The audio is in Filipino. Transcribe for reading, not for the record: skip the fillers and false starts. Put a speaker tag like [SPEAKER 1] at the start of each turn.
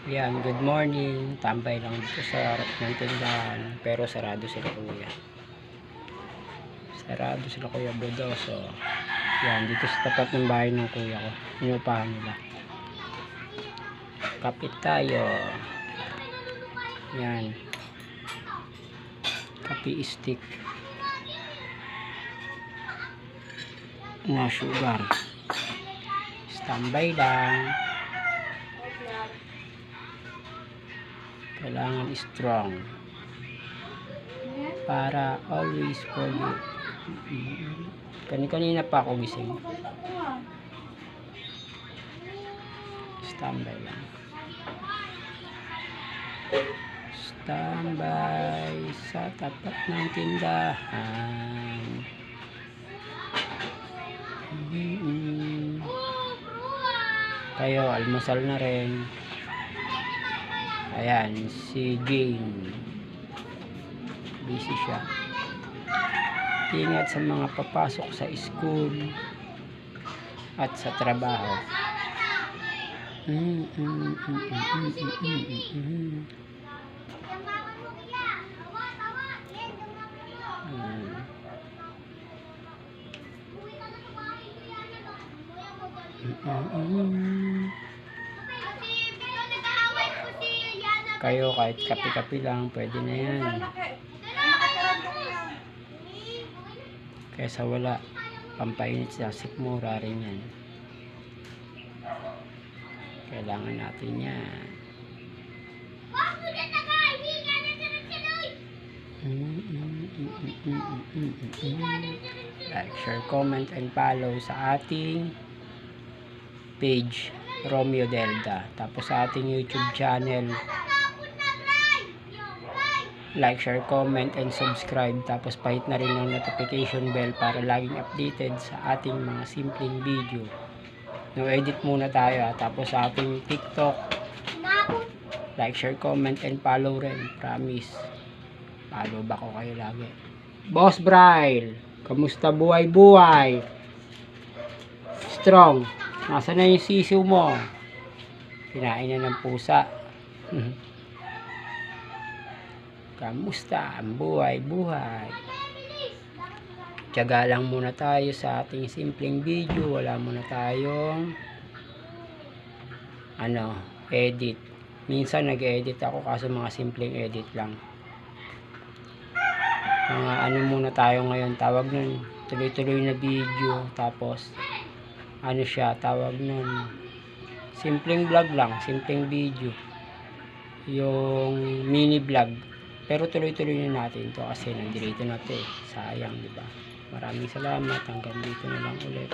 [SPEAKER 1] Yan, good morning. Tambay lang dito sa harap ng tindahan. Pero sarado sila kuya. Sarado sila kuya Bodoso. Yan, dito sa tapat ng bahay ng kuya ko. Inupahan nila. Kapit tayo. Yan. Kapi stick. Na sugar. Standby lang. Kailangan strong para always for you. Kanina pa ako gising. Standby lang. Standby sa tapat ng tindahan. Kayo, almusal na rin. Ayan, si Jane. Busy siya. Ingat sa mga papasok sa school at sa trabaho. Kayo kahit kape-kape lang pwede na yan, kaysa wala. Pampainit sa sikmura rin yan. Kailangan natin yan. Like, share, comment, and follow sa ating page Romeo Delta, tapos sa ating YouTube channel. Like, share, comment, and subscribe, tapos pahit na rin ang notification bell para laging updated sa ating mga simpleng video. No edit muna tayo tapos sa ating TikTok. Like, share, comment, and follow rin, promise. Follow ba ko kayo lagi. Boss Braille, kamusta buhay? Strong. Nasaan na yung sisiw mo? Kinain na ng pusa. Kamusta ang buhay? Tiyaga lang muna tayo sa ating simpleng video. Wala muna tayong edit. Minsan nag-edit ako kaso mga simpleng edit lang. Mga muna tayo ngayon, tawag nun tuloy-tuloy na video. Tapos tawag nun simpleng vlog lang, simpleng video, yung mini vlog. Pero tuloy-tuloy na natin to kasi nandito na to sayang, diba? Maraming salamat, hanggang dito na lang ulit.